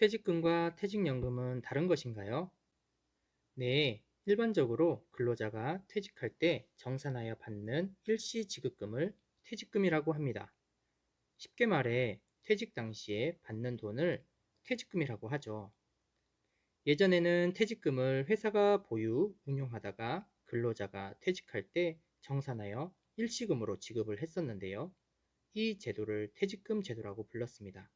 퇴직금과 퇴직연금은 다른 것인가요? 네, 일반적으로 근로자가 퇴직할 때 정산하여 받는 일시 지급금을 퇴직금이라고 합니다. 쉽게 말해 퇴직 당시에 받는 돈을 퇴직금이라고 하죠. 예전에는 퇴직금을 회사가 보유, 운용하다가 근로자가 퇴직할 때 정산하여 일시금으로 지급을 했었는데요. 이 제도를 퇴직금 제도라고 불렀습니다.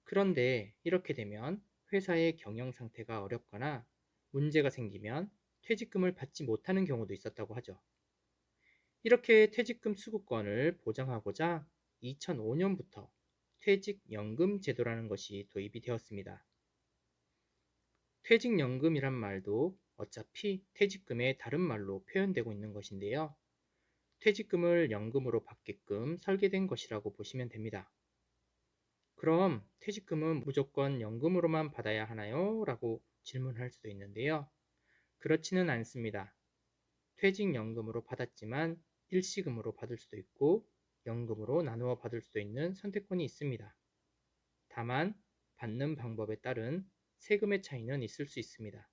그런데 이렇게 되면 회사의 경영 상태가 어렵거나 문제가 생기면 퇴직금을 받지 못하는 경우도 있었다고 하죠. 이렇게 퇴직금 수급권을 보장하고자 2005년부터 퇴직연금 제도라는 것이 도입이 되었습니다. 퇴직연금이란 말도 어차피 퇴직금의 다른 말로 표현되고 있는 것인데요. 퇴직금을 연금으로 받게끔 설계된 것이라고 보시면 됩니다. 그럼 퇴직금은 무조건 연금으로만 받아야 하나요? 라고 질문할 수도 있는데요. 그렇지는 않습니다. 퇴직연금으로 받았지만 일시금으로 받을 수도 있고 연금으로 나누어 받을 수도 있는 선택권이 있습니다. 다만 받는 방법에 따른 세금의 차이는 있을 수 있습니다.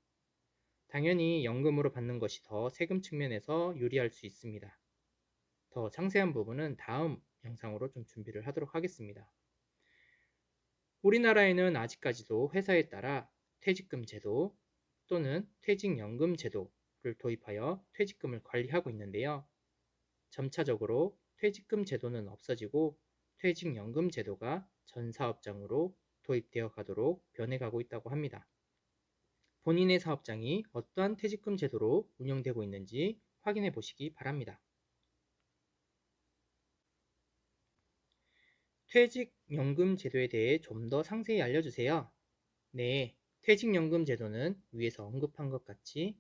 당연히 연금으로 받는 것이 더 세금 측면에서 유리할 수 있습니다. 더 상세한 부분은 다음 영상으로 좀 준비를 하도록 하겠습니다. 우리나라에는 아직까지도 회사에 따라 퇴직금 제도 또는 퇴직연금 제도를 도입하여 퇴직금을 관리하고 있는데요. 점차적으로 퇴직금 제도는 없어지고 퇴직연금 제도가 전 사업장으로 도입되어 가도록 변해가고 있다고 합니다. 본인의 사업장이 어떠한 퇴직금 제도로 운영되고 있는지 확인해 보시기 바랍니다. 퇴직연금 제도에 대해 좀 더 상세히 알려주세요. 네, 퇴직연금 제도는 위에서 언급한 것 같이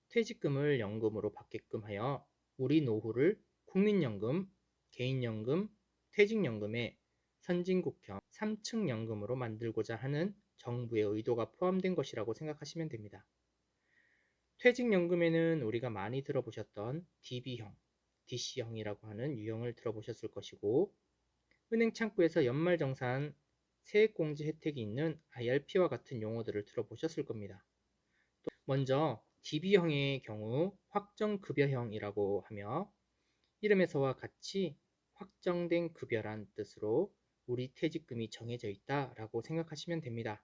퇴직금을 연금으로 받게끔 하여 우리 노후를 국민연금, 개인연금, 퇴직연금의 선진국형 3층연금으로 만들고자 하는 정부의 의도가 포함된 것이라고 생각하시면 됩니다. 퇴직연금에는 우리가 많이 들어보셨던 DB형, DC형이라고 하는 유형을 들어보셨을 것이고 은행 창구에서 연말정산 세액공제 혜택이 있는 IRP와 같은 용어들을 들어보셨을 겁니다. 먼저 DB형의 경우 확정급여형이라고 하며 이름에서와 같이 확정된 급여란 뜻으로 우리 퇴직금이 정해져 있다라고 생각하시면 됩니다.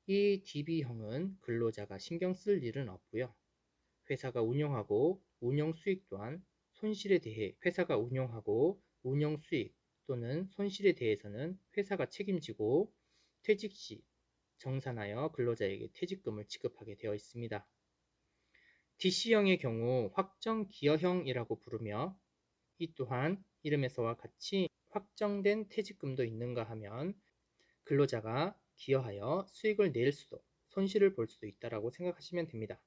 이 DB형은 근로자가 신경 쓸 일은 없고요. 회사가 운영하고 운영 수익 또한 손실에 대해 회사가 운영하고 운영 수익 또는 손실에 대해서는 회사가 책임지고 퇴직 시 정산하여 근로자에게 퇴직금을 지급하게 되어 있습니다. DC형의 경우 확정기여형이라고 부르며 이 또한 이름에서와 같이 확정된 퇴직금도 있는가 하면 근로자가 기여하여 수익을 낼 수도 손실을 볼 수도 있다고 생각하시면 됩니다.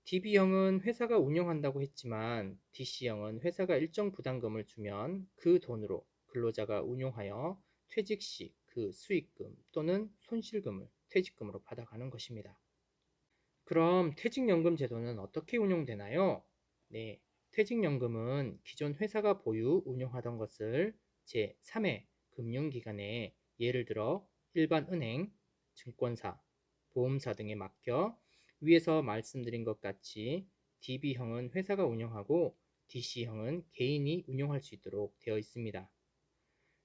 DB형은 회사가 운영한다고 했지만 DC형은 회사가 일정 부담금을 주면 그 돈으로 근로자가 운용하여 퇴직 시 그 수익금 또는 손실금을 퇴직금으로 받아가는 것입니다. 그럼 퇴직연금 제도는 어떻게 운용되나요? 네, 퇴직연금은 기존 회사가 보유 운용하던 것을 제3회 금융기관에 예를 들어 일반 은행, 증권사, 보험사 등에 맡겨 위에서 말씀드린 것 같이 DB형은 회사가 운영하고 DC형은 개인이 운용할 수 있도록 되어 있습니다.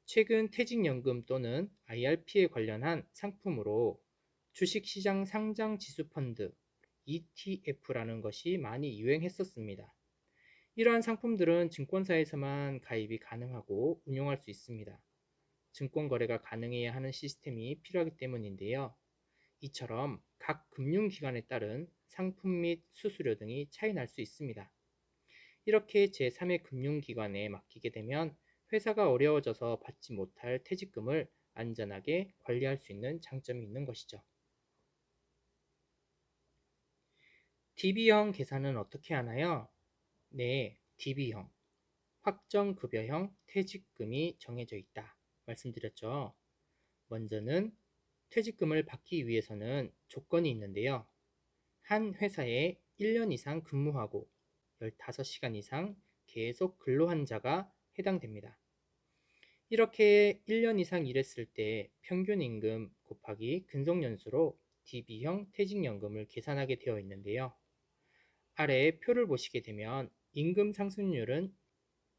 최근 퇴직연금 또는 IRP에 관련한 상품으로 주식시장 상장 지수펀드 ETF라는 것이 많이 유행했었습니다. 이러한 상품들은 증권사에서만 가입이 가능하고 운용할 수 있습니다. 증권 거래가 가능해야 하는 시스템이 필요하기 때문인데요. 이처럼 각 금융기관에 따른 상품 및 수수료 등이 차이 날 수 있습니다. 이렇게 제3의 금융기관에 맡기게 되면 회사가 어려워져서 받지 못할 퇴직금을 안전하게 관리할 수 있는 장점이 있는 것이죠. DB형 계산은 어떻게 하나요? 네, DB형, 확정급여형 퇴직금이 정해져 있다 말씀드렸죠. 먼저는 퇴직금을 받기 위해서는 조건이 있는데요. 한 회사에 1년 이상 근무하고 15시간 이상 계속 근로한 자가 해당됩니다. 이렇게 1년 이상 일했을 때 평균 임금 곱하기 근속연수로 DB형 퇴직연금을 계산하게 되어 있는데요. 아래 표를 보시게 되면 임금 상승률은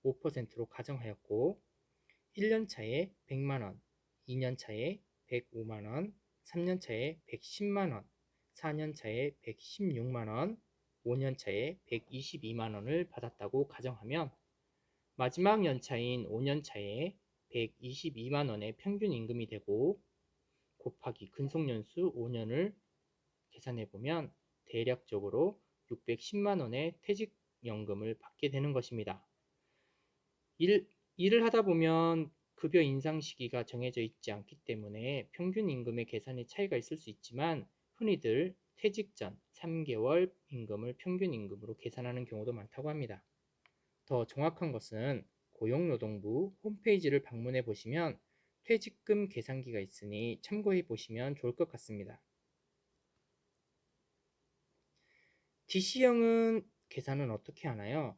5%로 가정하였고 1년 차에 100만원, 2년 차에 105만원, 3년 차에 110만원, 4년 차에 116만원, 5년 차에 122만원을 받았다고 가정하면 마지막 연차인 5년 차에 122만원의 평균 임금이 되고 곱하기 근속연수 5년을 계산해보면 대략적으로 610만원의 퇴직연금을 받게 되는 것입니다. 일을 하다 보면 급여 인상 시기가 정해져 있지 않기 때문에 평균 임금의 계산에 차이가 있을 수 있지만 흔히들 퇴직 전 3개월 임금을 평균 임금으로 계산하는 경우도 많다고 합니다. 더 정확한 것은 고용노동부 홈페이지를 방문해 보시면 퇴직금 계산기가 있으니 참고해 보시면 좋을 것 같습니다. DC형은 계산은 어떻게 하나요?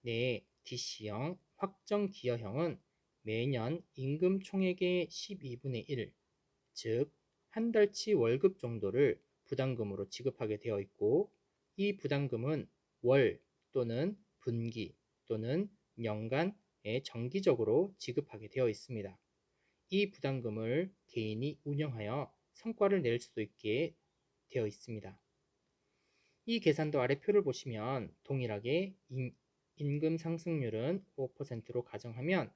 네, DC형 확정기여형은 매년 임금 총액의 12분의 1, 즉 한 달치 월급 정도를 부담금으로 지급하게 되어 있고 이 부담금은 월 또는 분기 또는 연간에 정기적으로 지급하게 되어 있습니다. 이 부담금을 개인이 운영하여 성과를 낼 수도 있게 되어 있습니다. 이 계산도 아래 표를 보시면 동일하게 임금 상승률은 5%로 가정하면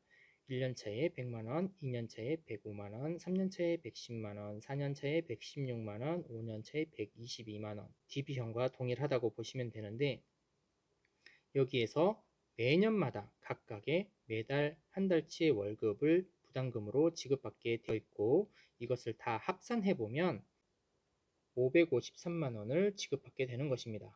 1년 차에 100만원, 2년 차에 105만원, 3년 차에 110만원, 4년 차에 116만원, 5년 차에 122만원 DB형과 동일하다고 보시면 되는데 여기에서 매년마다 각각의 매달 한 달치의 월급을 부담금으로 지급받게 되어 있고 이것을 다 합산해 보면 553만원을 지급받게 되는 것입니다.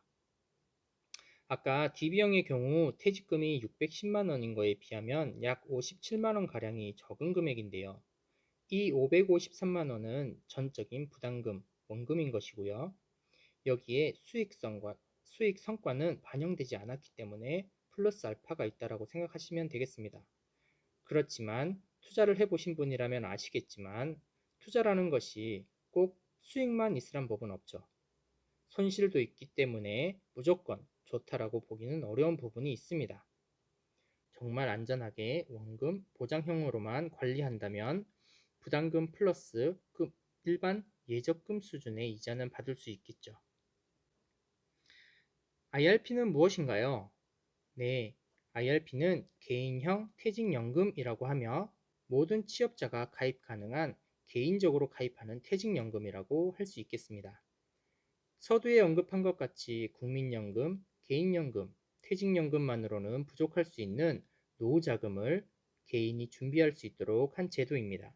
아까 DB형의 경우 퇴직금이 610만원인 거에 비하면 약 57만원 가량이 적은 금액인데요. 이 553만원은 전적인 부담금, 원금인 것이고요. 여기에 수익 성과는 반영되지 않았기 때문에 플러스 알파가 있다고 생각하시면 되겠습니다. 그렇지만 투자를 해보신 분이라면 아시겠지만 투자라는 것이 꼭 수익만 있으란 법은 없죠. 손실도 있기 때문에 무조건 좋다라고 보기는 어려운 부분이 있습니다. 정말 안전하게 원금 보장형으로만 관리한다면 부담금 플러스 일반 예적금 수준의 이자는 받을 수 있겠죠. IRP는 무엇인가요? 네, IRP는 개인형 퇴직연금이라고 하며 모든 취업자가 가입 가능한 개인적으로 가입하는 퇴직연금이라고 할 수 있겠습니다. 서두에 언급한 것 같이 국민연금, 개인연금, 퇴직연금만으로는 부족할 수 있는 노후자금을 개인이 준비할 수 있도록 한 제도입니다.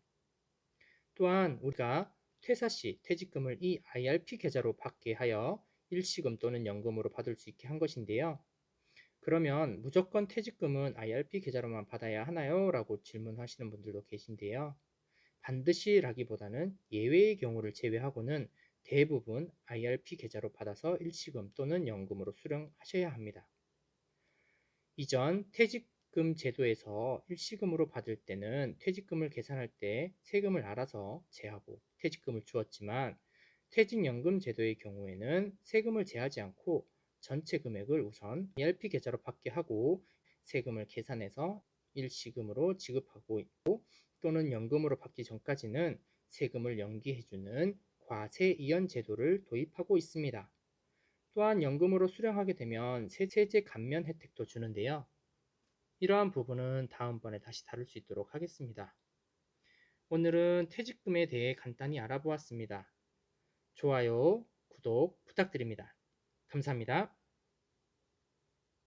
또한 우리가 퇴사 시 퇴직금을 이 IRP 계좌로 받게 하여 일시금 또는 연금으로 받을 수 있게 한 것인데요. 그러면 무조건 퇴직금은 IRP 계좌로만 받아야 하나요? 라고 질문하시는 분들도 계신데요. 반드시라기보다는 예외의 경우를 제외하고는 대부분 IRP 계좌로 받아서 일시금 또는 연금으로 수령하셔야 합니다. 이전 퇴직금 제도에서 일시금으로 받을 때는 퇴직금을 계산할 때 세금을 알아서 제하고 퇴직금을 주었지만 퇴직연금 제도의 경우에는 세금을 제하지 않고 전체 금액을 우선 IRP 계좌로 받게 하고 세금을 계산해서 일시금으로 지급하고 있고 또는 연금으로 받기 전까지는 세금을 연기해주는 과세이연 제도를 도입하고 있습니다. 또한 연금으로 수령하게 되면 세제 감면 혜택도 주는데요. 이러한 부분은 다음번에 다시 다룰 수 있도록 하겠습니다. 오늘은 퇴직금에 대해 간단히 알아보았습니다. 좋아요, 구독 부탁드립니다. 감사합니다.